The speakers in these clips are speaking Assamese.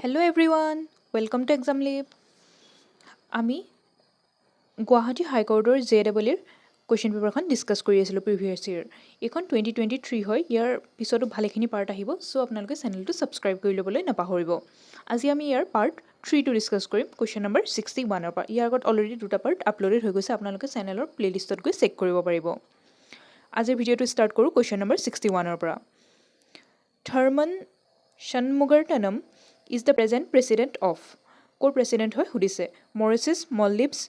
Hello everyone, welcome to Exam Lab. আমি গুৱাহাটী হাইকোৰ্টৰ JEEৰ কুৱেশ্যন পেপাৰখন ডিছকাছ কৰি আছিলোঁ প্ৰিভিয়াছ ইয়েৰ। এইখন 2023 হয়, ইয়াৰ পিছতো ভালেখিনি পাৰ্ট আহিব, চ' আপোনালোকে চেনেলটো ছাবস্ক্ৰাইব কৰি ল'বলৈ নাপাহৰিব। আজি আমি ইয়াৰ পাৰ্ট 3টো ডিছকাছ কৰিম, কুৱেশ্যন নম্বৰ 61ৰ পৰা। ইয়াৰ আগত অলৰেডি দুটা পাৰ্ট আপলোডেড হৈ গৈছে, আপোনালোকে চেনেলৰ প্লেলিষ্টত গৈ চেক কৰিব পাৰিব। আজিৰ ভিডিঅ'টো ষ্টাৰ্ট কৰোঁ কুৱেশ্যন নম্বৰ 61ৰ পৰা। Tharman Shanmugaratnam is the present president of. ক'ৰ প্ৰেচিডেণ্ট হয় সুধিছে। মৰিচাছ, মলদ্বীপছ,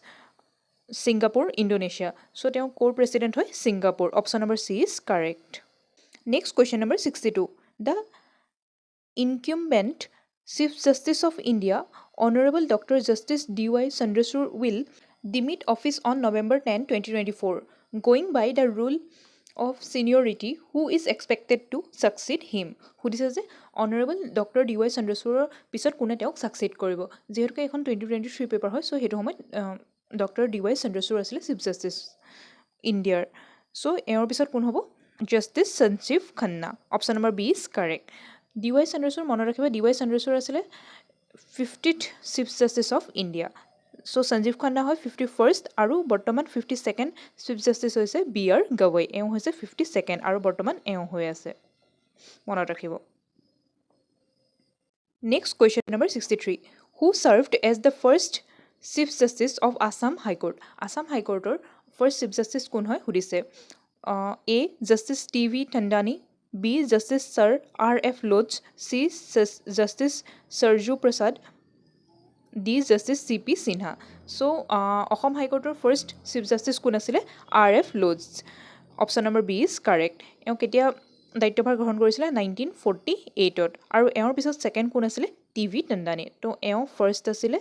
ছিংগাপুৰ, ইণ্ডোনেছিয়া। চ' তেওঁ ক'ৰ প্ৰেচিডেণ্ট হয়? Singapore. Option number C is correct. Next question number 62। The incumbent chief justice of India honourable doctor justice DY Chandrachud will demit office on November 10, 2024, going by the rule of seniority who is expected to succeed him. সুধিছে যে অনাৰেবল ডক্টৰ DY Chandrachudৰ পিছত কোনে তেওঁক ছাকচিড কৰিব। যিহেতুকে এখন 2023 পেপাৰ হয়, চ' সেইটো সময়ত ডক্টৰ DY Chandrachud আছিলে চিফ জাষ্টিচ ইণ্ডিয়াৰ। চ' এওঁৰ পিছত কোন হ'ব? Justice Sanjiv Khanna. Option number B is correct. DY Chandrachud মনত ৰাখিব, DY Chandrachud আছিলে 50th chief justice of India. So' Sanjiv Khanna হয় 51st আৰু বৰ্তমান 52nd চিফ জাষ্টিচ হৈছে BR গগৈ। এওঁ হৈছে 52nd আৰু বৰ্তমান এওঁ হৈ আছে, মনত ৰাখিব। Next question number 63। Who served as the first chief justice of Assam high court. Assam হাইকোৰ্টৰ ফাৰ্ষ্ট চিফ জাষ্টিচ কোন হয় সুধিছে। A justice TV Thadani, B justice sir RF Lodge, C justice Sarju Prasad, D justice CP Sinha. So' Assam হাইকোৰ্টৰ ফাৰ্ষ্ট চিফ জাষ্টিচ কোন আছিলে? RF Lodge. Option number B is correct. এওঁ কেতিয়া দায়িত্বভাৰ গ্ৰহণ কৰিছিলে? 1948ত। আৰু এওঁৰ পিছত ছেকেণ্ড কোন আছিলে? TV টণ্ডানী। তো এওঁ ফাৰ্ষ্ট আছিলে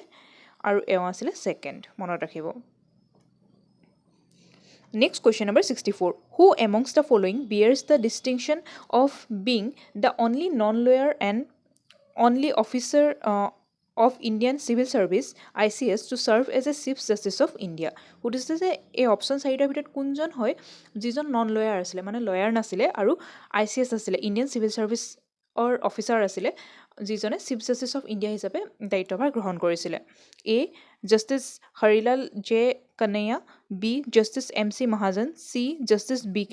আৰু এওঁ আছিলে ছেকেণ্ড, মনত ৰাখিব। Next question number 64. Who amongst the following bears the distinction of being the only non-lawyer and only officer of Indian Civil Service ICS to serve as a Chief Justice of India? সুধিছে যে এই অপশ্যন চাৰিটাৰ ভিতৰত কোনজন হয় যিজন নন লয়াৰ আছিলে, মানে লয়াৰ নাছিলে আৰু ICS আছিলে, ইণ্ডিয়ান চিভিল ছাৰ্ভিচৰ অফিচাৰ আছিলে, যিজনে চিফ জাষ্টিচ অফ ইণ্ডিয়া হিচাপে দায়িত্বভাৰ গ্ৰহণ কৰিছিলে। A justice Harilal J Kania, B justice MC Mahajan, C justice BK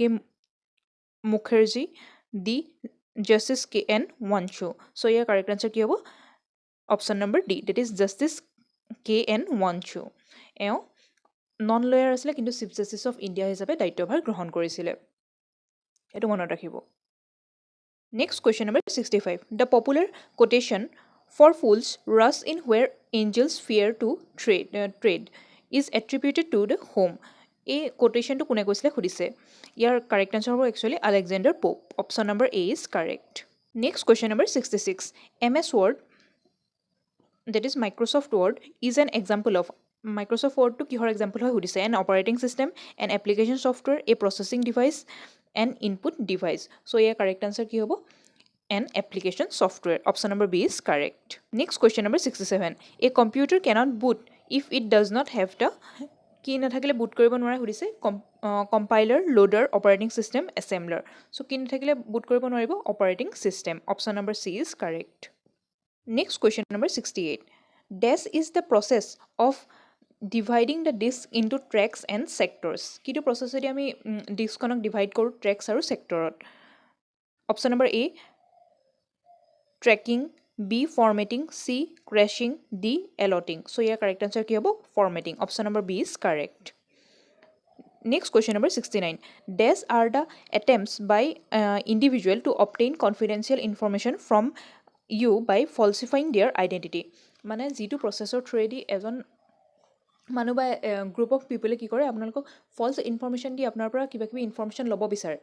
Mukherjee, D justice KN Wanchoo. So' ইয়াৰ কাৰেক্ট আনচাৰ কি হ'ব? Option number D, that is justice KN Wanchoo. এওঁ নন লয়াৰ আছিলে কিন্তু চিফ জাষ্টিচ অফ ইণ্ডিয়া হিচাপে দায়িত্বভাৰ গ্ৰহণ কৰিছিলে, এইটো মনত ৰাখিব। Next question number 65। The popular quotation for fools rush in where angels fear to tread is attributed to the whom. এই কোটেশ্যনটো কোনে কৈছিলে সুধিছে। ইয়াৰ কাৰেক্ট আনচাৰ হ'ব actually Alexander Pope. Option number A is correct. Next question number 66। MS Word, that is Microsoft Word, is an example of. Microsoft Wordটো কিহৰ এক্সাম্পল হয় সুধিছে। An operating system, an application software, a processing device, an input device. So' ইয়াৰ কাৰেক্ট আনচাৰ কি হ'ব? An application software. Option number B is correct. Next question number 67। A computer cannot boot if it does not have the, কি নাথাকিলে বুট কৰিব নোৱাৰে সুধিছে। Compiler, loader, operating system, assembler. So' কি নাথাকিলে বুট কৰিব নোৱাৰিব? Operating system. Option number C is correct. Next question number 68. Dash is the process of dividing the disk into tracks and sectors. কিটো প্ৰচেছেদি আমি ডিস্কখনক ডিভাইড কৰোঁ ট্ৰেক্স আৰু ছেক্টৰত? Option number A tracking, B formatting, C crashing, D allotting. So' ইয়াৰ কাৰেক্ট আনচাৰ কি হ'ব? Formatting. Option number B is correct. Next question number 69. Dash are the attempts by individual to obtain confidential information from you by falsifying their identity. মানে যিটো প্ৰচেছৰ থ্ৰুৱেদি এজন মানুহ বা গ্ৰুপ অফ পিপলে কি কৰে, আপোনালোকক ফল্ছ ইনফৰমেশ্যন দি আপোনাৰ পৰা কিবা কিবি ইনফৰমেশ্যন ল'ব বিচাৰে।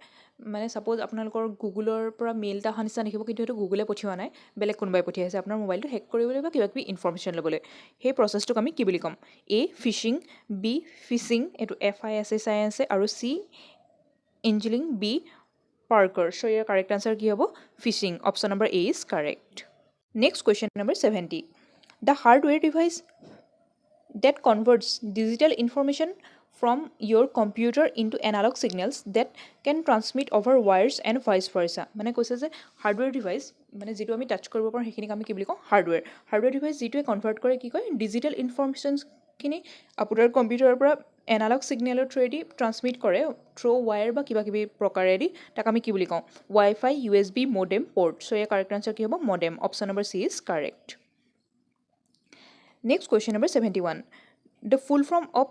মানে ছাপ'জ আপোনালোকৰ গুগলৰ পৰা মেইল এটা অহা নিচিনা দেখিব, কিন্তু সেইটো গুগলে পঠিওৱা নাই, বেলেগ কোনোবাই পঠিয়াইছে আপোনাৰ মোবাইলটো হেক কৰিবলৈ বা কিবা কিবি ইনফৰমেশ্যন ল'বলৈ। সেই প্ৰচেছটোক আমি কি বুলি ক'ম? এ ফিচিং, বি ফিচিং, এইটো FISHING আছে, আৰু চি ইঞ্জিলিং, বি পাৰ্কাৰ। চ' ইয়াৰ কাৰেক্ট আনচাৰ কি হ'ব? Fishing. Option number A is correct. Next question number 70. The hardware device that converts digital information from your computer into analog signals that can transmit over wires and vice versa মানে কৈছে যে হাৰ্ডৱেৰ ডিভাইচ মানে যেটো আমি টাচ কৰিব পাৰোঁ সেইখিনিক আমি কি বুলি কওঁ হাৰ্ডৱেৰ ডিভাইচ যেটোৱে কনভাৰ্ট কৰে কি কয় ডিজিটেল ইনফৰমেশ্যনখিনি আপোনাৰ কম্পিউটাৰৰ পৰা এনালগ সিগনেলৰ থ্ৰুৱেদি ট্ৰান্সমিট কৰে থ্ৰু ৱায়াৰ বা কিবা কিবি প্ৰকাৰেদি তাক আমি কি বুলি কওঁ wifi USB modem port so ইয়াৰ কাৰেক্ট আনসাৰ কি হ'ব modem option number C is correct. Next question number 71. The full form of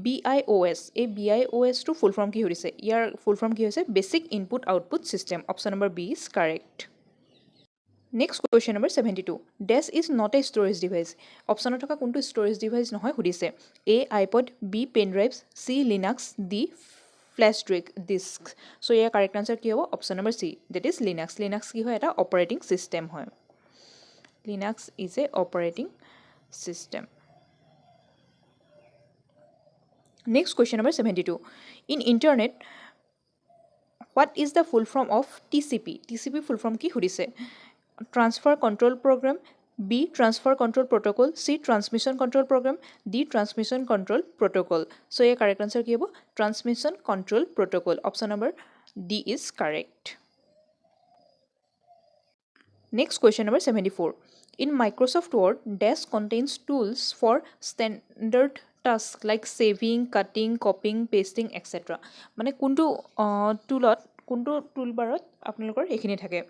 BIOS. A BIOS to full form ki hoise. Yar full form ki hoise basic input output system. Option number B is correct. Next question number 72. Dash is not a storage device. Option thoka kuntu storage device nohoy hudise. A iPod, B pen drives, C Linux, D flash disks. So yar correct answer ki hobo option number C, that is Linux. Linux ki hoy eta operating system hoy. Linux is a operating system. Next question number 72. In internet, what is the full form of TCP? TCP full form ki hudise. Transfer control program, B transfer control protocol, C transmission control program, D transmission control protocol. So your correct answer ki hobo transmission control protocol. Option number D is correct. Next question number 74. In Microsoft Word, Dash contains tools for standard tasks like saving, cutting, copying, pasting, etc. মানে কোনটো টুলত কোনটো টুলবাৰত আপোনালোকৰ এইখিনি থাকে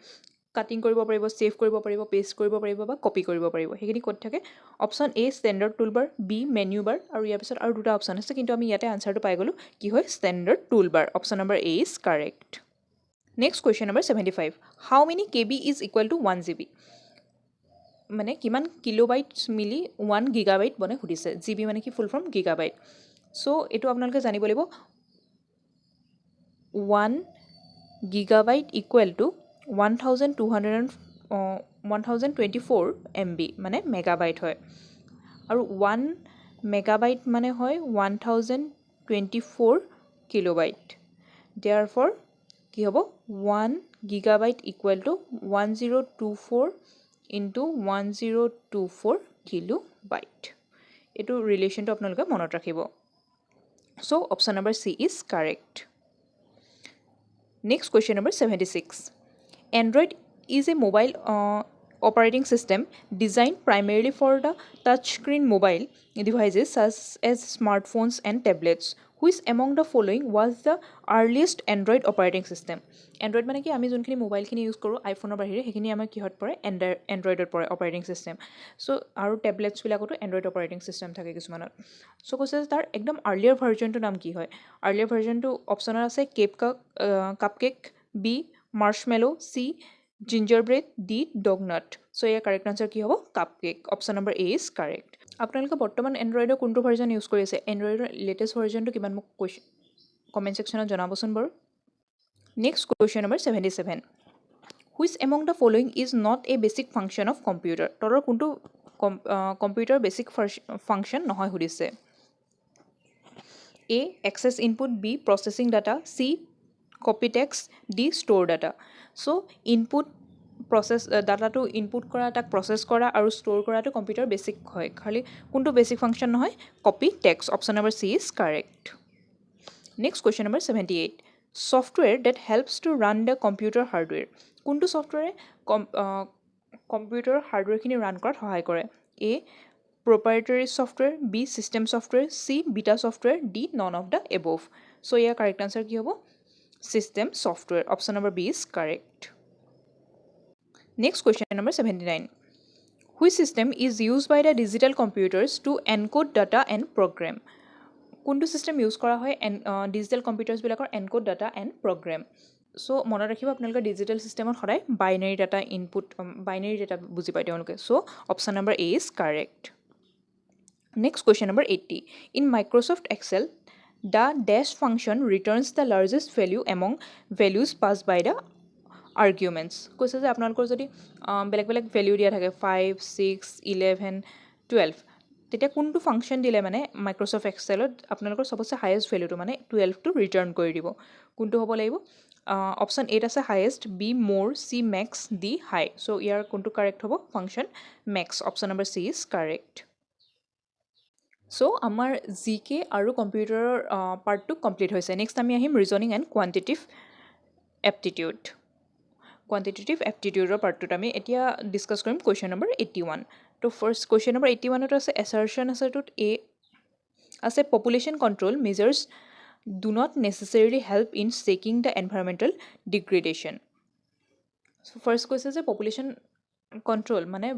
কাটিং কৰিব পাৰিব সেভ কৰিব পাৰিব পেষ্ট কৰিব পাৰিব বা কপি কৰিব পাৰিব সেইখিনি ক'ত থাকে option A standard toolbar B menu bar আৰু ইয়াৰ পিছত আৰু দুটা অপশ্যন আছে কিন্তু আমি ইয়াতে আনসাৰটো পাই গলো কি হয় standard toolbar option number A is correct next question number 75 how many KB is equal to 1 GB মানে কিমান কিলোবাইট মিলি 1 গিগাবাইট বনে সুধিছে জিবি মানে কি ফুল ফৰ্ম গিগাবাইট সো এটো আপোনালোকে জানিব লাগিব 1 gigabyte equal to 1024 MB মানে megabyte হয় আৰু 1 megabyte মানে হয় 1024 kilobyte therefore কি হ'ব 1 gigabyte equal to 1024 into 1024 kilobyte এটো ৰিলেচনটো আপোনালোকে মনত ৰাখিব so option number C is correct. Next question number 76. Android is a mobile operating system designed primarily for the touchscreen mobile devices such as smartphones and tablets. Which among the following was the earliest Android operating system? Android মানে কি আমি যোনখিনি মোবাইলখিনি ইউজ কৰোঁ আইফোনৰ বাহিৰে সেইখিনি আমাৰ কিহত পৰে এণ্ড্ৰইডত পৰে অপাৰেটিং চিষ্টেম চ' আৰু টেবলেটছবিলাকতো এণ্ড্ৰইড অপাৰেটিং চিষ্টেম থাকে কিছুমানত চ' কৈছে যে তাৰ একদম আৰ্লিয়াৰ ভাৰ্জনটোৰ নাম কি হয় আৰ্লিয়াৰ ভাৰ্জনটো অপশ্যনত আছে cupcake B marshmallow C gingerbread D donut so' ইয়াৰ কাৰেক্ট আনচাৰ কি হ'ব cupcake option number A is correct আপোনালোকে বৰ্তমান এণ্ড্ৰইডৰ কোনটো ভাৰ্জন ইউজ কৰি আছে এণ্ড্ৰইডৰ লেটেষ্ট ভাৰ্জনটো কিমান মোক কমেণ্ট ছেকশ্যনত জনাবচোন বাৰু next question number 77 Which among the following is not a basic function of computer তলৰ কোনটো কম্পিউটাৰ বেছিক ফাংচন নহয় সুধিছে A access input B processing data C copy text D store data so input process ডাটাটো ইনপুট কৰা তাক প্ৰসেস কৰা আৰু ষ্ট'ৰ কৰাটো কম্পিউটাৰ বেছিক হয় খালি কোনটো বেছিক ফাংচন নহয় copy text option number C is correct. Next question number 78. Software that helps to run the computer hardware. কোনটো সফটওয়্যারে কম্পিউটাৰ হাৰ্ডৱেৰখিনি ৰান কৰাত সহায় কৰে A proprietary software B system software C beta software D none of the above so year correct answer কি হ'ব system software option number B is correct. Next question number 79. Which system is used by the digital computers to encode data and program? কোনটো সিস্টেম ইউজ কৰা হয় ডিজিটেল কম্পিউটাৰ্ছবিলাকৰ encode data and program so' মনত ৰাখিব আপোনালোকে ডিজিটেল চিষ্টেমত সদায় binary data input binary data বুজি পায় তেওঁলোকে so' option number A is correct next question number 80 in Microsoft Excel the dash function returns the largest value among values pass by the arguments কৈছে যে আপোনালোকৰ যদি বেলেগ বেলেগ ভেলিউ দিয়া থাকে 5 6 11 12 তেতিয়া কোনটো ফাংচন দিলে মানে মাইক্ৰ'ছফ্ট এক্সেলত আপোনালোকৰ সবচে হাইয়েষ্ট ভেলুটো মানে 12টো ৰিটাৰ্ণ কৰি দিব কোনটো হ'ব লাগিব অপশ্যন এত আছে highest B more C max D high so' ইয়াৰ কোনটো কাৰেক্ট হ'ব function max option number C is correct so আমাৰ জি কে আৰু কম্পিউটাৰৰ পাৰ্টটো কমপ্লিট হৈছে নেক্সট আমি আহিম ৰিজনিং এণ্ড কোৱান্টিটেটিভ এপ্টিটিউডৰ পাৰ্টটোত আমি এতিয়া ডিছকাছ কৰিম কুৱেশ্যন নম্বৰ 81 তো ফাৰ্ষ্ট কুৱেশ্যন নম্বৰ 81ত আছে এছাৰশ্যন আছে টোত এ আছে population control measures do not necessarily help in seeking the environmental degradation. So first কৈছে যে পপুলেশ্যন কণ্ট্ৰল মানে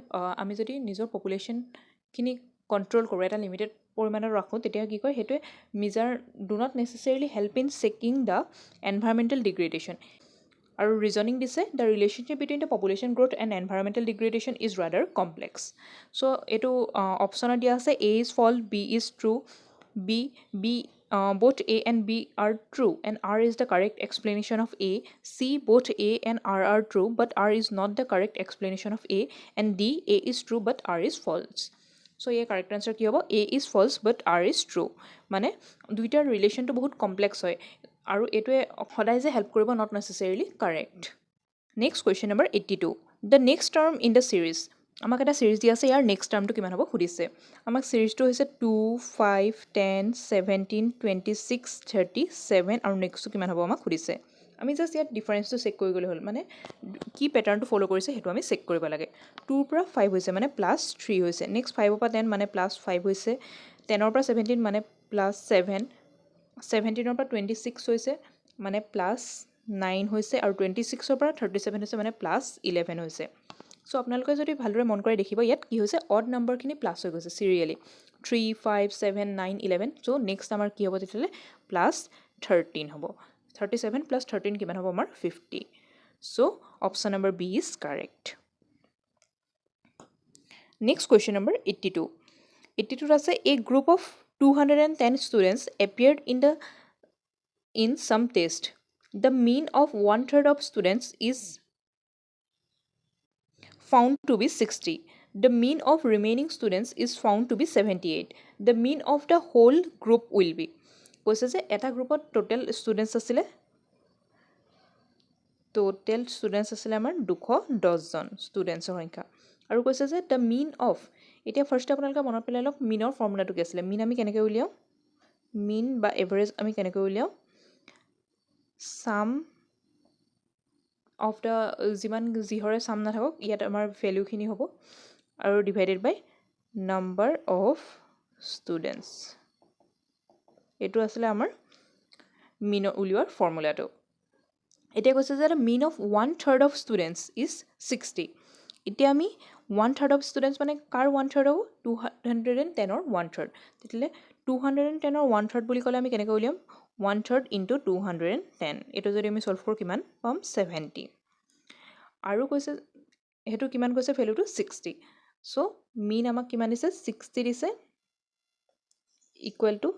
আমি যদি নিজৰ পপুলেশ্যনখিনি কণ্ট্ৰল কৰোঁ এটা লিমিটেড পৰিমাণত ৰাখোঁ তেতিয়া কি কয় সেইটোৱে measure do not necessarily help in checking the environmental degradation আৰু ৰিজনিং দিছে the relationship between the population growth and environmental degradation is rather complex so' এইটো অপশ্যনত দিয়া আছে A is false B is true B both A and B are true and R is the correct explanation of A. C, both A and R are true but R is not the correct explanation of A. And D, A is true but R is false. So here correct answer কি হ'ব A is false but R is true. মানে দুইটাৰ ৰিলেশ্যনটো বহুত কমপ্লেক্স হয় আৰু এইটোৱে সদায় যে হেল্প কৰিব not necessarily correct. Next question number 82. The next term in the series. আমাক এটা ছিৰিজ দিয়া আছে ইয়াৰ নেক্সট টাৰ্মটো কিমান হ'ব সুধিছে আমাক ছিৰিজটো হৈছে 2 5 10 17 26 37 আৰু নেক্সটটো কিমান হ'ব আমাক সুধিছে আমি জাষ্ট ইয়াত ডিফাৰেঞ্চটো চেক কৰি গ'লে হ'ল মানে কি পেটাৰ্ণটো ফ'ল' কৰিছে সেইটো আমি চেক কৰিব লাগে 2ৰ পৰা 5 হৈছে মানে +3 হৈছে নেক্সট 5ৰ পৰা 10 মানে +5 হৈছে 10ৰ পৰা 17 মানে +7 17ৰ পৰা 26 হৈছে মানে +9 হৈছে আৰু 26ৰ পৰা 37 হৈছে মানে +11 হৈছে চ' আপোনালোকে যদি ভালদৰে মন কৰি দেখিব ইয়াত কি হৈছে অড নম্বৰখিনি প্লাছ হৈ গৈছে চিৰিয়েলি 3 5 7 9 11 চ' নেক্সট আমাৰ কি হ'ব তেতিয়াহ'লে +13 হ'ব 37 + 13 কিমান হ'ব আমাৰ 50 so' option number B is correct next question number 82 82ত আছে a group of 210 students appeared in some test the mean of 1/3 of students is found to be 60. The mean of remaining students is found to be 78. The mean of the whole group will be. কৈছে যে এটা গ্ৰুপত টোটেল ষ্টুডেণ্টছ আছিলে আমাৰ 210 জন ষ্টুডেণ্টছৰ সংখ্যা আৰু কৈছে যে দ্য মিন অফ এতিয়া ফাৰ্ষ্ট আপোনালোকে মনত পেলাই লওক মিনৰ ফৰ্মুলাটো কি আছিলে মিন আমি কেনেকৈ উলিয়াওঁ মিন বা এভাৰেজ আমি কেনেকৈ উলিয়াওঁ সাম অফ দ্য যিমান যিহৰে চাম নাথাকক ইয়াত আমাৰ ভেলুখিনি হ'ব আৰু divided by number of students এইটো আছিলে আমাৰ মিন উলিওৱাৰ ফৰ্মুলাটো এতিয়া কৈছে যে mean of 1/3 of students is 60 এতিয়া আমি 1/3 অফ ষ্টুডেণ্টছ মানে কাৰ 1/3 হ'ব 210ৰ 1/3 তেতিয়াহ'লে 210ৰ 1/3 বুলি ক'লে আমি কেনেকৈ উলিয়াম 1/3 ইনটু 210 এইটো যদি আমি ছল্ভ কৰোঁ কিমান পাম 70 আৰু কৈছে সেইটো কিমান কৈছে ভেলুটো 60 চ' মিন আমাক কিমান দিছে 60 দিছে ইকুৱেল টু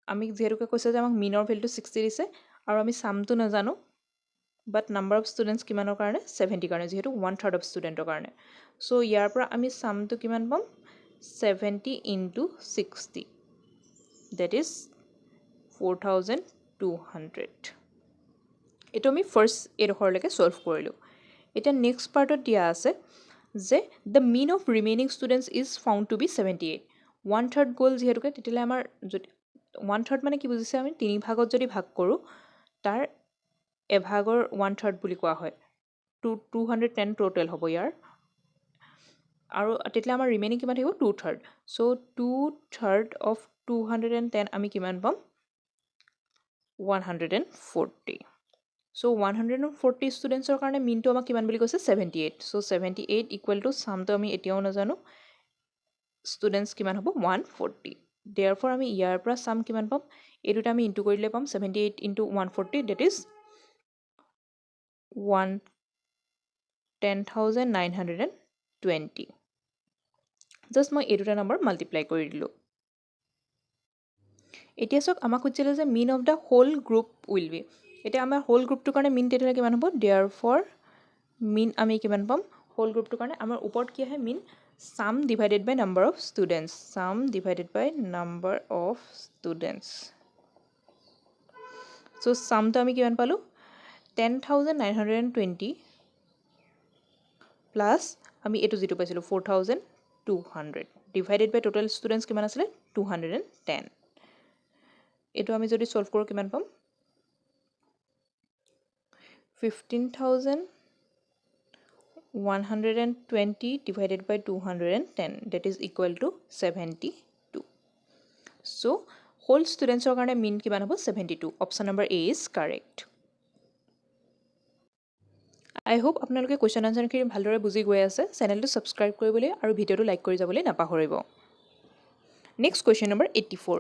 আমি যিহেতুকে কৈছে যে আমাক মিনৰ ভেলুটো 60 দিছে আৰু আমি চামটো নাজানো বাট নাম্বাৰ অফ ষ্টুডেণ্টছ কিমানৰ কাৰণে 70 কাৰণে যিহেতু 1/3 অফ ষ্টুডেণ্টৰ কাৰণে চ' ইয়াৰ পৰা আমি চামটো কিমান পাম 70 ইনটু 60 ডেট ইজ 4200 এইটো আমি ফাৰ্ষ্ট এইডোখৰলৈকে ছল্ভ কৰিলোঁ এতিয়া নেক্সট পাৰ্টত দিয়া আছে যে the mean of remaining students is found to be 78 1/3 গ'ল যিহেতুকে তেতিয়াহ'লে আমাৰ যদি 1/3 মানে কি বুজিছে আমি 3 ভাগত যদি ভাগ কৰোঁ তাৰ এভাগৰ 1/3 বুলি কোৱা হয় 210 টোটেল হ'ব ইয়াৰ আৰু তেতিয়াহ'লে আমাৰ ৰিমেইনিং কিমান থাকিব 2/3 চ' 2/3 অফ 210 আমি কিমান পাম 140 চ' 140 ষ্টুডেণ্টছৰ কাৰণে মিনটো আমাক কিমান বুলি কৈছে 78 চ' 78 ইকুৱেল টু চামটো আমি এতিয়াও নাজানো ষ্টুডেণ্টছ কিমান হ'ব 140 দেয়াৰফৰ আমি ইয়াৰ পৰা চাম কিমান পাম এই দুটা আমি ইনটু কৰিলে পাম 78 ইনটু 140 ডেট ইজ 10,920 জাষ্ট মই এই দুটা নম্বৰ মাল্টিপ্লাই কৰি দিলোঁ এতিয়া চাওক আমাক সুধিছিলে যে mean of the whole group will be এতিয়া আমাৰ হোল গ্ৰুপটোৰ কাৰণে মিন তেতিয়াহ'লে কিমান হ'ব দেয়াৰফৰ মিন আমি কিমান পাম হোল গ্ৰুপটোৰ কাৰণে আমাৰ ওপৰত কি আহে মিন sum divided by number of students sum divided by number of students so sum to ami kiman palu 10,920 plus ami etu jitu paisilu 4,000 200 divided by total students কিমান আছিলে 210 এইটো আমি যদি সলভ কৰোঁ কিমান পাম 15,120 divided by 210 that is equal to 72 so whole students are going to mean kiman hobo 72 option number A is correct I hope আপোনালোকে question answer খিনি ভালদৰে বুজি গৈ আছে চেনেলটো সাবস্ক্ৰাইব কৰিবলৈ আৰু ভিডিওটো লাইক কৰি যাবলৈ নাপাহৰিব Next question number 84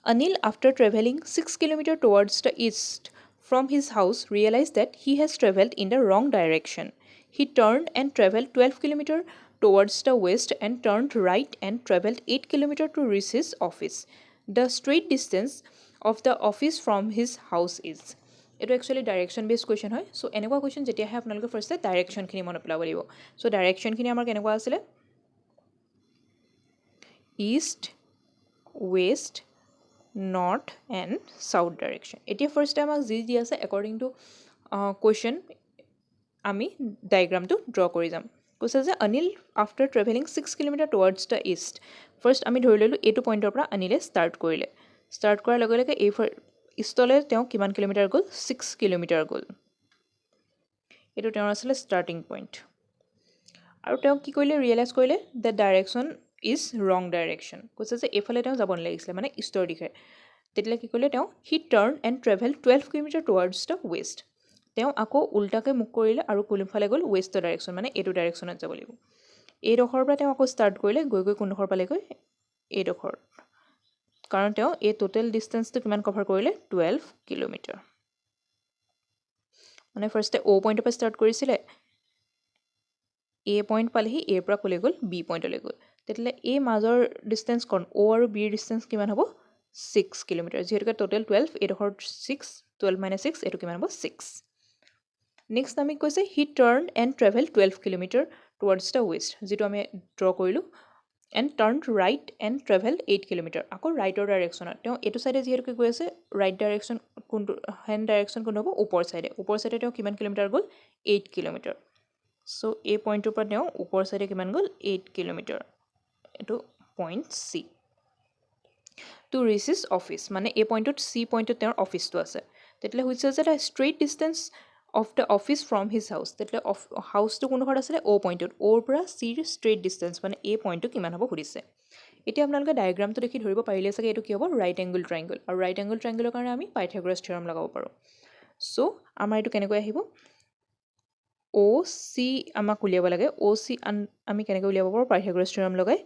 Anil after traveling 6 km towards the east from his house realized that he has traveled in the wrong direction He turned and traveled 12 km towards the west and turned right and traveled 8 km to reach his office. The straight distance of the office from his house is. It actually direction based question hoy. So enekwa question jetia hai apnaloke first direction khini mone pelabo laibo. So direction khini amar kenekwa asile east, west, north and south direction. Etia first time amak ji di ase according to question আমি ডায়াগ্ৰামটো ড্ৰ কৰি যাম কৈছে যে Anil after travelling 6 kilometre towards the east first আমি ধৰি ললোঁ এইটো পইণ্টৰ পৰা অনিলে ষ্টাৰ্ট কৰিলে ষ্টাৰ্ট কৰাৰ লগে লগে এই ইষ্টলৈ তেওঁ কিমান কিলোমিটাৰ গ'ল 6 কিলোমিটাৰ গ'ল এইটো তেওঁৰ আছিলে ষ্টাৰ্টিং পইণ্ট আৰু তেওঁ কি কৰিলে ৰিয়েলাইজ কৰিলে দ্য ডাইৰেকশ্যন ইজ ৰং ডাইৰেকশ্যন কৈছে যে এইফালে তেওঁ যাব নালাগিছিলে মানে ইষ্টৰ দিশে তেতিয়া কি কৰিলে তেওঁ he turn and travel 12 kilometre towards the west তেওঁ আকৌ উল্টাকৈ মুখ কৰিলে আৰু কোনফালে গ'ল ৱেষ্টৰ ডাইৰেকশ্যন মানে এইটো ডাইৰেকশ্যনত যাব লাগিব এইডোখৰৰ পৰা তেওঁ আকৌ ষ্টাৰ্ট কৰিলে গৈ গৈ কোনডোখৰ পালেগৈ এইডোখৰ কাৰণ তেওঁ এই টোটেল ডিষ্টেঞ্চটো কিমান কভাৰ কৰিলে 12 কিলোমিটাৰ মানে ফাৰ্ষ্টে অ' পইণ্টৰ পৰা ষ্টাৰ্ট কৰিছিলে এ পইণ্ট পালেহি এৰ পৰা ক'লৈ গ'ল বি পইণ্টলৈ গ'ল তেতিয়াহ'লে এই মাজৰ ডিষ্টেঞ্চ কণ অ' আৰু বিৰ ডিষ্টেঞ্চ কিমান হ'ব 6 কিলোমিটাৰ যিহেতুকে টোটেল 12 এইডোখৰ 6 12 - 6 এইটো কিমান হ'ব 6 Next আমি কৈছে he turned and traveled 12 kilometer towards the west যেটো আমি ড্ৰ কৰিলো and turned right and traveled 8 kilometer আকৌ ৰাইটৰ ডাইৰেকশ্যনত তেওঁ এটো সাইডে যিহেতু গৈ আছে ৰাইট ডাইৰেকশ্যন কোনটো হ্যান্ড ডাইৰেকশ্যন কোন হ'ব ওপৰ সাইডে তেওঁ কিমান কিলোমিটাৰ গ'ল 8 কিলোমিটাৰ সো এই পইণ্টৰ পৰা তেওঁ ওপৰ সাইডে কিমান গ'ল 8 কিলোমিটাৰ এটো point C to reach his office মানে এই পইণ্টত সি পইণ্টত তেওঁৰ অফিসটো আছে তেতিয়ালে হৈছে যে straight distance of the office from his house তেতিয়ালে হাউস to কোন ঘৰ আছিলে o পইণ্টত ওৰ পৰা c ৰ straight distance মানে a পইণ্টটো কিমান হ'ব খুদিছে এতিয়া আপোনালোকে ডায়াগ্ৰামটো দেখি ধৰিব পাৰিলে চাগে এটো কি হ'ব ৰাইট এংগল ট্ৰায়াঙ্গল আৰু ৰাইট এংগল ট্ৰায়াঙ্গলৰ কাৰণে আমি পাইথাগোৰাছ থিওৰাম লগাব পাৰো সো আমাৰ এটো কেনেকৈ আহিব OC আমাক উলিয়াব লাগে OC আমি কেনেকৈ উলিয়াব পাৰো পাইথাগোৰাছ থিওৰাম লগাই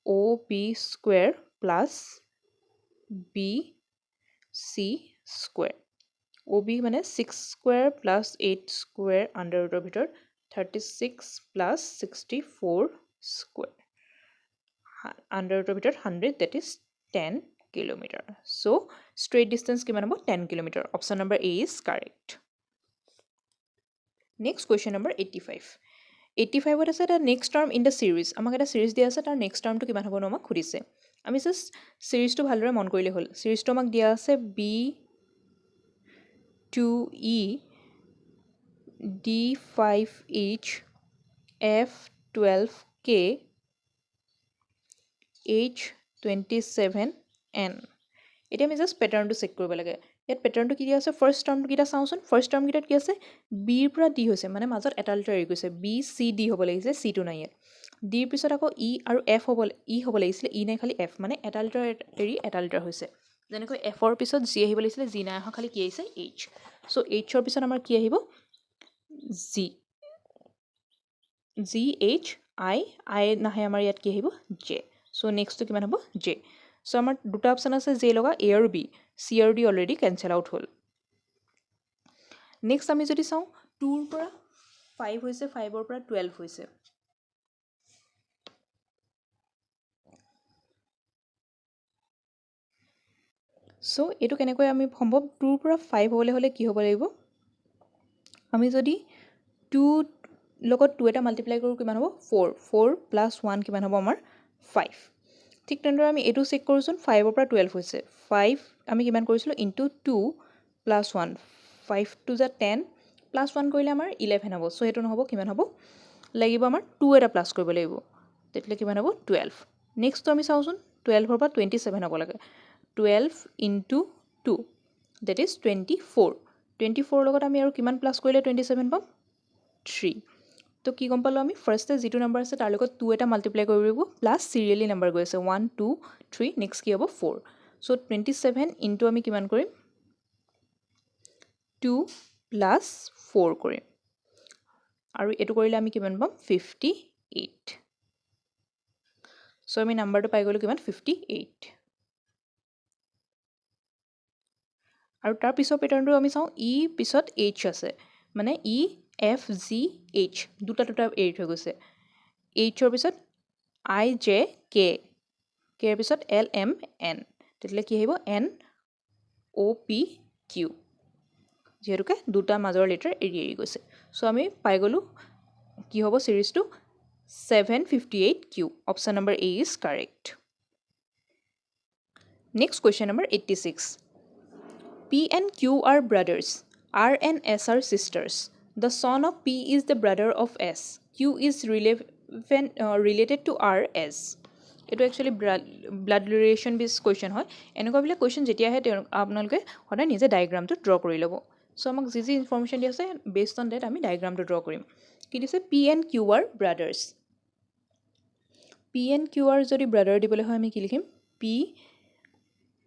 OB square plus BC square OB মানে 6 square plus 8 square under root of ভিতৰ 36 plus 64 square under root of ভিতৰ 100 that is 10 kilometer so straight distance কিমান হ'ব 10 kilometer option number A is correct next question number 85 85 আছে the next term in the series আমাক এটা series দিয়া আছে তাৰ next term টো কিমান হ'ব আমাক খুদিছে আমি জাস্ট series টো ভালদৰে মন কৰিলে হ'ল series টো আমাক দিয়া আছে B 2E D5H F12K H27N এতিয়া আমি জাস্ট প্যাটাৰ্নটো চেক কৰিব লাগে ইয়াত প্যাটাৰ্নটো কি দিয়া আছে ফাৰ্স্ট টাৰ্মটো কিটা চাওঁচোন ফাৰ্স্ট টাৰ্ম কিটাত কি আছে B ৰ পৰা D হৈছে মানে মাজত এটা লিটাৰ এৰি গৈছে B C D হ'ব লাগিছে C টো নাই ইয়াত D ৰ পিছত আকৌ E আৰু F হ'ব হ'ব লাগিছিলে E নাই খালি F মানে এটা লিটাৰ এৰি এটা লিটাৰ হৈছে যেনেকৈ F ৰ পিছত G আহিব লাগিছিলে G নাই আহা খালি কি আহিছে H সো H ৰ পিছত আমাৰ কি আহিব G G H I নাহে আমাৰ ইয়াত কি আহিব J সো নেক্সট টো কিমান হ'ব J সো আমাৰ দুটা অপচন আছে J লগা A আৰু B C আৰু D অলৰেডি কেনসেল আউট হ'ল নেক্সট আমি যদি চাওঁ 2 ৰ পৰা 5 হৈছে 5 ৰ পৰা 12 হৈছে সো এটো কেনেকৈ আমি সম্ভৱ 2 ৰ পৰা 5 হ'লে হলে কি হ'ব লাগিব আমি যদি 2 লগত 2 এটা মাল্টিপ্লাই কৰো কিমান হ'ব 4 4 প্লাস 1 কিমান হ'ব আমাৰ 5 ঠিক তেনেদৰে আমি এটো চেক কৰোচোন 5 ৰ পৰা 12 হৈছে 5 আমি কিমান কৰিছিলো into 2 plus 1 5 to the 10 plus 1 কৰিলে আমাৰ 11 হ'ব সো হেতু নহব কিমান হ'ব লাগিব আমাৰ 2 এটা প্লাস কৰিব লাগিব তেতিয়াহ'লে কিমান হ'ব 12 নেক্সটটো আমি চাওঁচোন 12 পৰা 27 হ'ব লাগে 12 into 2 that is 24 24 লগত আমি আৰু কিমান প্লাছ কৰিলে 27 পাম 3 তো কি গম পালোঁ আমি ফাৰ্ষ্টে যিটো নাম্বাৰ আছে তাৰ লগত 2 এটা মাল্টিপ্লাই কৰিব লাগিব প্লাছ চিৰিয়েলি নাম্বাৰ গৈ আছে 1 2 3 নেক্সট কি হ'ব 4 চ' 27 ইনটু আমি কিমান কৰিম 2 প্লাছ 4 কৰিম আৰু এইটো কৰিলে আমি কিমান পাম 58 চ' আমি নাম্বাৰটো পাই গ'লোঁ কিমান 58 আৰু তাৰ পিছৰ পেটাৰ্ণটো আমি চাওঁ ই পিছত এইচ আছে মানে ই এফ জি এইচ দুটা এইচ হৈ গৈছে এইচৰ পিছত আই জে কে কেৰ পিছত এল এম এন তেতিয়াহ'লে কি আহিব এন অ' পি কিউ যিহেতুকে দুটা মাজৰ লেটাৰ এৰি গৈছে চ' আমি পাই গ'লোঁ কি হ'ব চিৰিজটো 758 কিউ option number A is correct next question number 86 P and Q are brothers. R and S are sisters. The son of P is the brother of S. Q is related to R as. এইটো একচুৱেলি ব্লাড ৰিলেশ্যন বেছ কুৱেশ্যন হয় এনেকুৱাবিলাক কুৱেশ্যন যেতিয়া আহে আপোনালোকে সদায় নিজে ডায়েগ্ৰামটো ড্ৰ কৰি ল'ব চ' আমাক যি যি ইনফৰ্মেশ্যন দিয়া আছে বেছড অন ডেট আমি ডায়েগ্ৰামটো ড্ৰ কৰিম কি দিছে P and Q are brothers P and Q are যদি ব্ৰাদাৰ দিবলৈ হয় আমি কি লিখিম পি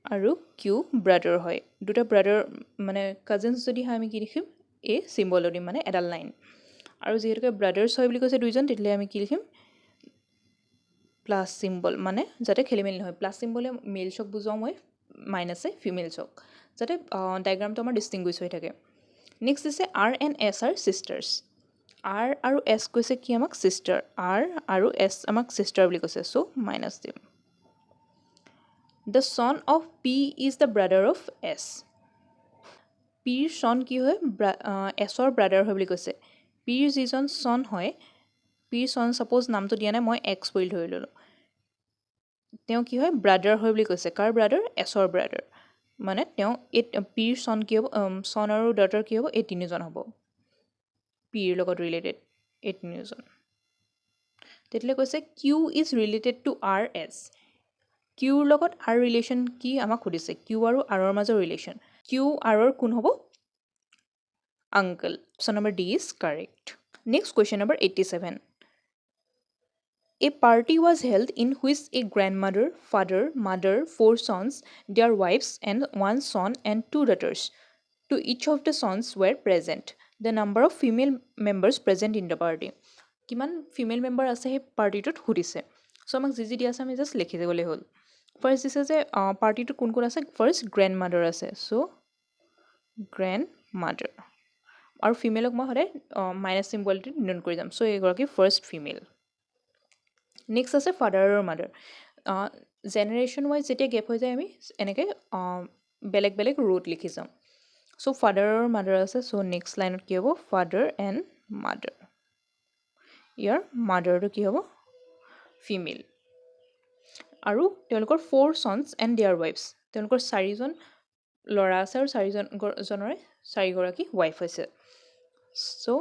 আৰু কিউ ব্ৰাদাৰ হয় দুটা ব্ৰাদাৰ মানে কাজিনছ যদি হয় আমি কি লিখিম এ চিম্বল দিম মানে এডাল লাইন আৰু যিহেতুকে ব্ৰাদাৰ্ছ হয় বুলি কৈছে দুইজন তেতিয়াহ'লে আমি কি লিখিম প্লাছ চিম্বল মানে যাতে খেলি মেলি নহয় প্লাছ চিম্বলে মেলছক বুজাওঁ মই মাইনাছে ফিমেলছক যাতে ডায়েগ্ৰামটো আমাৰ ডিষ্টিংগুইছ হৈ থাকে নেক্সট দিছে R and S R sisters R আৰু এছ কৈছে কি আমাক ছিষ্টাৰ আৰ আৰু এছ আমাক ছিষ্টাৰ বুলি কৈছে চ' মাইনাছ দিম The son of P is the brother of S. Pৰ son কি হয় এছৰ ব্ৰাদাৰ হয় বুলি কৈছে পিৰ যিজন son হয় পিৰ son ছাপ'জ নামটো দিয়া নাই মই এক্স বুলি ধৰি ল'লোঁ তেওঁ কি হয় ব্ৰাদাৰ হয় বুলি কৈছে কাৰ ব্ৰাদাৰ এছৰ ব্ৰাদাৰ মানে তেওঁ এই পিৰ son কি হ'ব son আৰু ডটাৰ কি হ'ব এই তিনিজন হ'ব পিৰ লগত ৰিলেটেড এই তিনিজন তেতিয়াহ'লে কৈছে Q is related to R S কিউৰ লগত আৰ ৰিলেশ্যন কি আমাক সুধিছে কিউ আৰু আৰৰ মাজৰ ৰিলেশ্যন কিউ আৰৰ কোন হ'ব uncle option number D is correct next question number 87 A party was held in which a grandmother, father, mother, 4 sons, their wives, and 1 son and 2 daughters. To each of the sons were present. The number of female members present in the party. কিমান ফিমেল মেম্বাৰ আছে সেই পাৰ্টিটোত সুধিছে চ' আমাক যি দিয়া আছে আমি জাষ্ট লিখি গ'লেই হ'ল ফাৰ্ষ্ট দিছে যে পাৰ্টিটোত কোন কোন আছে ফাৰ্ষ্ট গ্ৰেণ্ড মাদাৰ আছে চ' গ্ৰেণ্ড মাদাৰ আৰু ফিমেলক মই সদায় মাইনাছ চিম্বলটো ডিন'ট কৰি যাম চ' এগৰাকী ফাৰ্ষ্ট ফিমেল নেক্সট আছে ফাদাৰ আৰু মাদাৰ জেনেৰেশ্যন ৱাইজ যেতিয়া গেপ হৈ যায় আমি এনেকৈ বেলেগ বেলেগ ৰুট লিখি যাওঁ চ' ফাদাৰ আৰু মাদাৰ আছে চ' নেক্সট লাইনত কি হ'ব ফাদাৰ এণ্ড মাদাৰ ইয়াৰ মাদাৰটো কি হ'ব ফিমেল আৰু তেওঁলোকৰ 4 sons and their wives তেওঁলোকৰ 4জন ল'ৰা আছে আৰু 4জনৰে 4গৰাকী ৱাইফ হৈছে চ'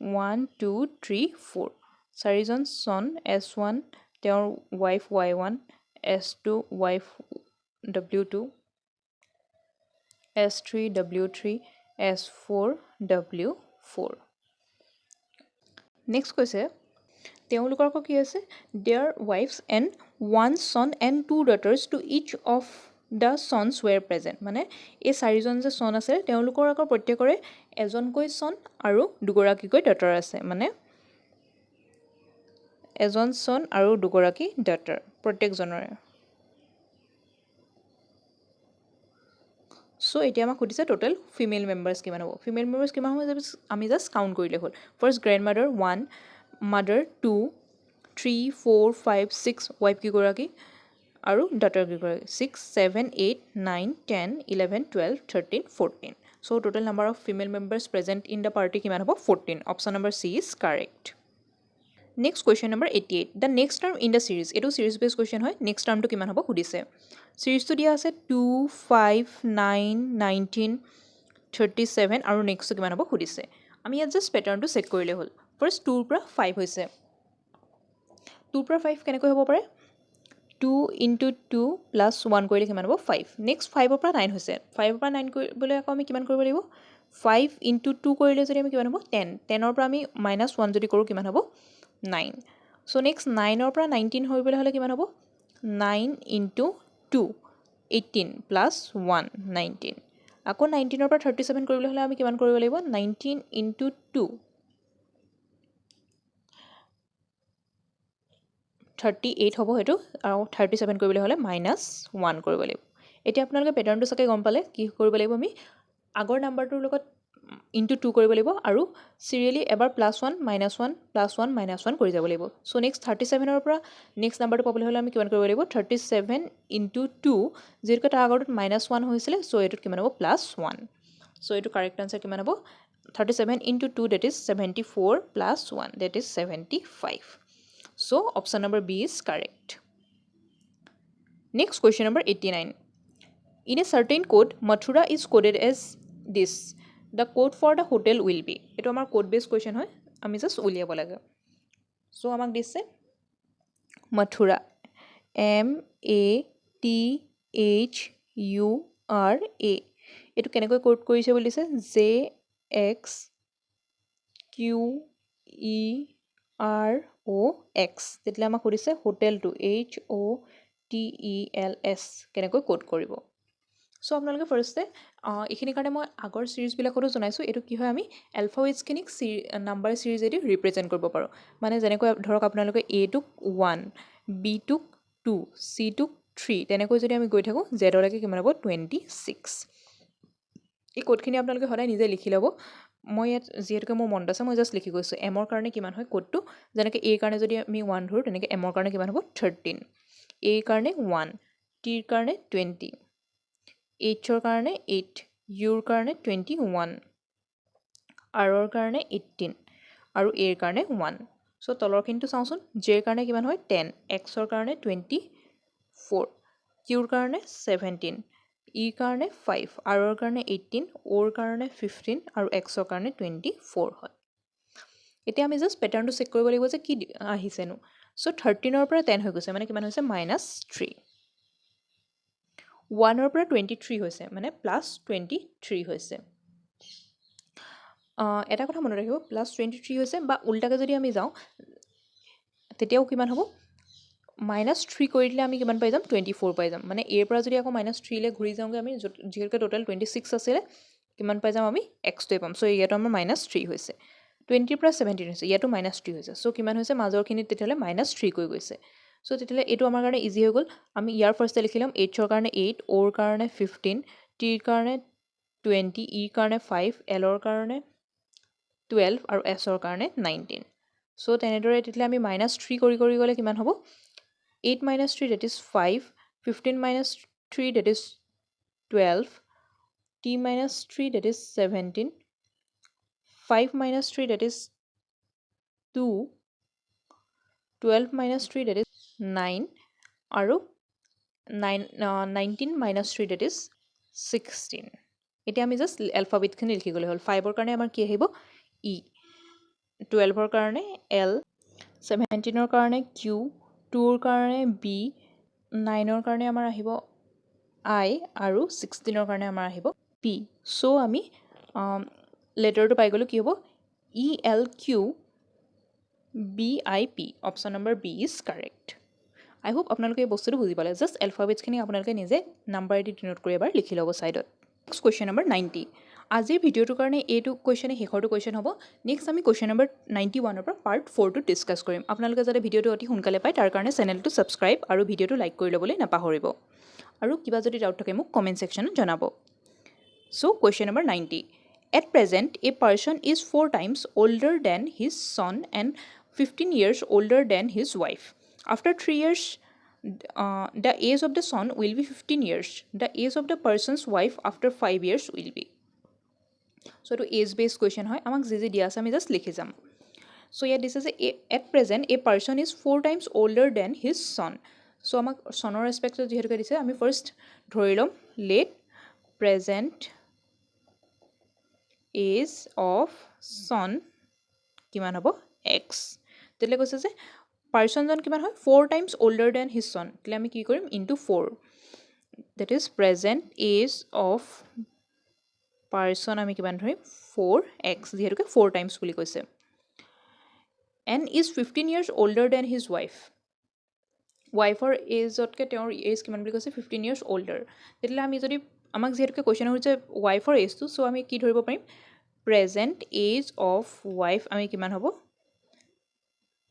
1 2 3 4 4জন son S1 তেওঁৰ wife Y1 S2 wife W2 S3 W3 S4 W4 next কৈছে তেওঁলোকৰ আকৌ কি আছে there wife's and 1 son and 2 daughters to each of the sons were present মানে এই 4জন যে son আছে তেওঁলোকৰ আকৌ প্ৰত্যেকৰে এজনকৈ son আৰু দুগৰাকীকৈ daughter আছে মানে এজন son আৰু দুগৰাকী daughter প্ৰত্যেকজনৰে চ' এতিয়া আমাক সুধিছে টোটেল ফিমেল মেম্বাৰ্ছ কিমান হ'ব ফিমেল মেম্বাৰ্ছ কিমান হ'ব আমি জাষ্ট কাউণ্ট কৰিলে হ'ল first grand mother 1 mother 2 3 4 5 6 wife কেইগৰাকী আৰু ডটাৰ কেইগৰাকী 6 7 8 9 10 11 12 13 14 চ' total number of female members present in the party কিমান হ'ব 14 option number C is correct next question number 88 the next term in the series এইটো চিৰিজ বেছ কুৱেশ্যন হয় নেক্সট টাৰ্মটো কিমান হ'ব সুধিছে চিৰিজটো দিয়া আছে 2 5 9 19 37 আৰু নেক্সটটো কিমান হ'ব সুধিছে আমি ইয়াত জাষ্ট পেটাৰ্ণটো চেক কৰিলে হ'ল ফাৰ্ষ্ট 2ৰ পৰা 5 হৈছে 2 পৰা 5 কেনেকৈ হ'ব পাৰে 2 into 2 plus 1 কৰিলে কিমান হ'ব 5 নেক্সট 5 পৰা 9 হৈছে 5 পৰা 9 কৰিবলৈ আকৌ আমি কিমান কৰিব লাগিব 5 into 2 কৰিলে যদি আমি কিমান হ'ব 10 10 পৰা আমি -1 যদি কৰোঁ কিমান হ'ব 9 সো নেক্সট 9 পৰা 19 কৰিবলৈ হ'লে কিমান হ'ব 9 into 2 18 plus 1 19 আকৌ 19 পৰা 37 কৰিবলৈ হ'লে আমি কিমান কৰিব লাগিব 19 into 2 38 হ'ব হেতু আৰু 37 কৰিবলৈ হ'লে -1 কৰিব লাগিব এতিয়া আপোনালোকে প্যাটাৰ্নটো সকে গম পালে কি কৰিব লাগিব আমি আগৰ নাম্বাৰটোৰ লগত ইনটু 2 কৰিব লাগিব আৰু সিৰিয়ালি এবাৰ +1 -1 +1 -1 কৰি যাব লাগিব সো নেক্সট 37 ৰ পৰা নেক্সট নাম্বাৰটো পাবলৈ হ'লে আমি কিমান কৰিব লাগিব 37 into 2 যেটো তাৰ আগৰটোত -1 হৈছিল সো এটোত কিমান হ'ব +1 সো এটো কাৰেক্ট আনসাৰ কিমান হ'ব 37 into 2 that is 74 plus 1 that is 75 so option number B is correct next question number 89 in a certain code Mathura is coded as this the code for the hotel will be eto amar code based question hoy ami just uliabo lage so amak disse Mathura MATHURA eto kenekoy code korise boli dise JXQEROX tetile amak kodise hotel to HOTELS kenekoy code koribo so আপোনালোকে ফাৰ্স্টে এখিনি কাৰণে মই আগৰ সিৰিজ বিলাকতো জনাইছো এটো কি হয় আমি এলফাবেটস খিনিক নাম্বাৰ সিৰিজ এদি ৰিপ্ৰেজেন্ট কৰিব পাৰো মানে যেনেকৈ ধৰক আপোনালোকে A টুক 1 B টুক 2 C টুক 3 তেনেকৈ যদি আমি গৈ থাকো Z লৈকে কিমান হ'ব 26 এই কোডখিনি আপোনালোকে সদায় নিজে লিখি ল'ব মই ইয়াত যেহেতুকে মোৰ মনত আছে মই জাস্ট লিখি গৈছো M ৰ কাৰণে কিমান হয় কোডটো যেনেকৈ A কাৰণে যদি আমি 1 ধৰো তেনেকৈ M ৰ কাৰণে কিমান হ'ব 13 A কাৰণে 1 T ৰ কাৰণে 20 H ৰ কাৰণে 8 U ৰ কাৰণে 21 R ৰ কাৰণে 18 আৰু A ৰ কাৰণে 1 সো তলৰ খিনিটো চাওঁচোন J ৰ কাৰণে কিমান হয় 10 X ৰ কাৰণে 24 Q ৰ কাৰণে 17 E ৰ কাৰণে 5 R ৰ কাৰণে 18 O ৰ কাৰণে 15 আৰু X ৰ কাৰণে 24 হয় এতিয়া আমি জাস্ট প্যাটাৰ্নটো চেক কৰিব লাগিব যে কি আহিছেনো সো 13 ৰ পৰা 10 হৈ গৈছে মানে কিমান হৈছে -3 1 ৰ পৰা 23 হৈছে মানে +23 হৈছে এটা কথা মনত ৰাখিব +23 হৈছে বা উল্টাকে যদি আমি যাওঁ তেতিয়াও কিমান হ'ব -3 কৰি দিলে আমি কিমান পাই যাম 24 পাই যাম মানে a ৰ পৰা যদি আকৌ -3 লে ঘূৰি যাওঁগে আমি যেহেতু টোটাল 26 আছিল কিমান পাই যাম আমি x টোই পাম সো ইয়াটো আমাৰ -3 হৈছে 20 ৰ পৰা 17 হৈছে ইয়াটো -3 হৈছে সো কিমান হৈছে মাজৰখিনিত তেতিয়ালে -3 কৈ গৈছে সো তেতিয়ালে এটো আমাৰ কাৰণে ইজি হৈ গ'ল আমি ইয়াৰ ফাৰ্স্টে লিখিলাম h ৰ কাৰণে 8 o ৰ কাৰণে 15 t ৰ কাৰণে 20 e ৰ কাৰণে 5 l ৰ কাৰণে 12 আৰু s ৰ কাৰণে 19 সো তেনেদৰে তেতিয়ালে আমি -3 কৰি গলে কিমান হ'ব 8 - 3 that is 5 15 - 3 that is 12 t - 3 that is 17 5 - 3 that is 2 12 - 3 that is 9 আৰু 19 - 3 that is 16 এতিয়া আমি জাস্ট এলফাবেট খিনি লিখি গলে হল 5 ৰ কাৰণে আমাৰ কি আহিব E 12 ৰ কাৰণে L 17 ৰ কাৰণে Q 2 ৰ কাৰণে B 9 ৰ কাৰণে আমাৰ আহিব I আৰু 16 ৰ কাৰণে আমাৰ আহিব P সো আমি লেটাৰটো পাই গলো কি হ'ব ELQ BIP option number B is correct I hope আপোনালোকে এই বস্তুটো বুজি পালে জাস্ট এলফাবেটস খিনি আপোনালোকে নিজে নাম্বাৰ এদি ডিনোট কৰি এবাৰ লিখি ল'ব সাইডত নেক্সট কোৱেশ্চন নম্বৰ 90 আজিৰ ভিডিওটোৰ কাৰণে এইটো কোৱেশ্চনে শেষৰটো কোৱেশ্চন হ'ব নেক্সট আমি কোৱেশ্চন নম্বৰ 91 ৰ পৰা পাৰ্ট 4 টো ডিসকাস কৰিম আপোনালোকে যাতে ভিডিওটো অতি সোনকালে পায় তাৰ কাৰণে চেনেলটো সাবস্ক্ৰাইব আৰু ভিডিওটো লাইক কৰি ল'বলৈ নাপাহৰিব আৰু কিবা যদি ডাউট থাকে মোক কমেন্ট সেকশনত জনাব so question number 90 At present, a person is 4 times older than his son and 15 years older than his wife. After 3 years, the age of the son will be 15 years. The age of the person's wife after 5 years will be. So, to age-based question hoy, amak jiji dia ase ami just likhi jam. So, here this is at present, a person is 4 times older than his son. So, amak sonor respect to jehetu dise, ami first dhorilom let present age of son কিমান হ'ব x তেলে কৈছে যে পাৰ্চনজন কিমান হয় 4 times older than his son তেলে আমি কি কৰিম into 4 that is present age of person আমি কিমান ধৰিম 4x যেহেতুকে 4 টাইমছ বুলি কৈছে and is 15 years older than his wife ৱাইফৰ এজতকৈ তেওঁৰ এজ কিমান বুলি কৈছে 15 years older তেতিয়াহ'লে আমি যদি আমাক যেহেতুকে কুৱেশ্যন হৈছে ৱাইফৰ এজটো চ' আমি কি ধৰিব পাৰিম প্ৰেজেণ্ট এজ অফ ৱাইফ আমি কিমান হ'ব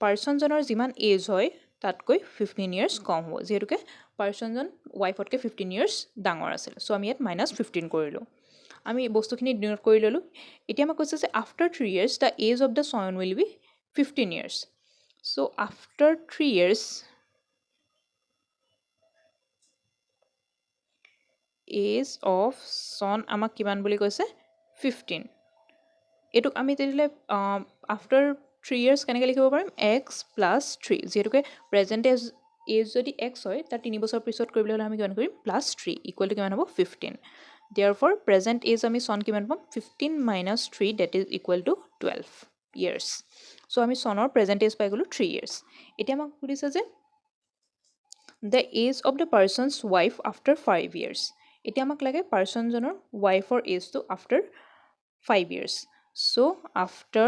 পাৰ্চনজনৰ যিমান এজ হয় তাতকৈ 15 years কম হ'ব যেহেতুকে পাৰ্চনজন ৱাইফতকৈ 15 years ডাঙৰ আছিল চ' আমি ইয়াত -15 কৰিলোঁ আমি বস্তুখিনি ডিনোট কৰি ল'লোঁ এতিয়া আমাক কৈছে যে after 3 years the age of the son will be 15 years so' after 3 years age of son আমাক কিমান বুলি কৈছে 15 এইটোক আমি তেতিয়াহ'লে আফটাৰ 3 years কেনেকৈ লিখিব পাৰিম x + 3 যেহেতুকে প্ৰেজেণ্ট এজ যদি x হয় তাৰ 3 বছৰ পিছত কৰিবলৈ হ'লে আমি কিমান কৰিম +3 ইকুৱেল টু কিমান হ'ব 15 therefore প্ৰেজেণ্ট এজ আমি চন কিমান পাম 15 - 3 that is equal to 12 years চ' আমি চনৰ প্ৰেজেণ্ট এজ পাই গ'লোঁ 3 years এতিয়া আমাক সুধিছে যে the age of the person's wife after 5 years এতিয়া আমাক লাগে পাৰ্চনজনৰ ৱাইফৰ এজটো after 5 years so after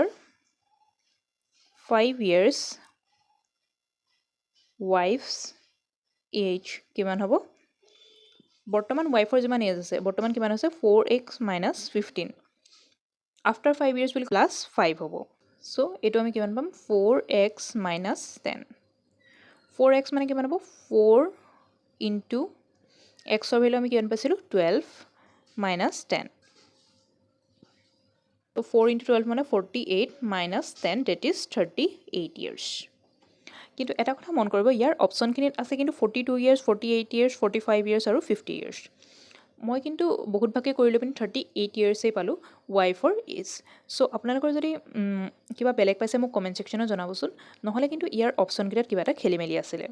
5 years wife's age কিমান হ'ব বৰ্তমান ৱাইফৰ যিমান এজ আছে বৰ্তমান কিমান আছে 4x - 15 আফটাৰ 5 years বুলি +5 হ'ব চ' এইটো আমি কিমান পাম 4x - 10 4x মানে কিমান হ'ব 4 ইনটু এক্সৰ ভেলু আমি কিমান পাইছিলোঁ 12 - 10 তো 4 × 12 মানে 48 - 10 that is 38 years কিন্তু এটা কথা মন কৰিব ইয়াৰ অপশ্যনখিনিত আছে কিন্তু 42 years 48 years 45 years আৰু 50 years মই কিন্তু বহুত ভাগে কৰিলোঁ পিনি 38 yearsই পালোঁ ৱাইফৰ এজ চ' আপোনালোকৰ যদি কিবা বেলেগ পাইছে মোক কমেণ্ট ছেকশ্যনত জনাবচোন নহ'লে কিন্তু ইয়াৰ অপশ্যনকেইটাত কিবা এটা খেলি মেলি আছিলে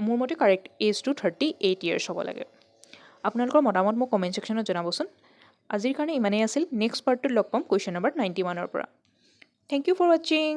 মোৰ মতে কাৰেক্ট এজটো 38 years হ'ব লাগে আপোনালোকৰ মতামত মোক কমেণ্ট ছেকশ্যনত জনাবচোন আজিৰ কাৰণে ইমানেই আছিল নেক্সট পাৰ্টটোত লগ পাম কুৱেশ্যন নম্বৰ 91ৰ পৰা থেংক ইউ ফৰ ৱাচিং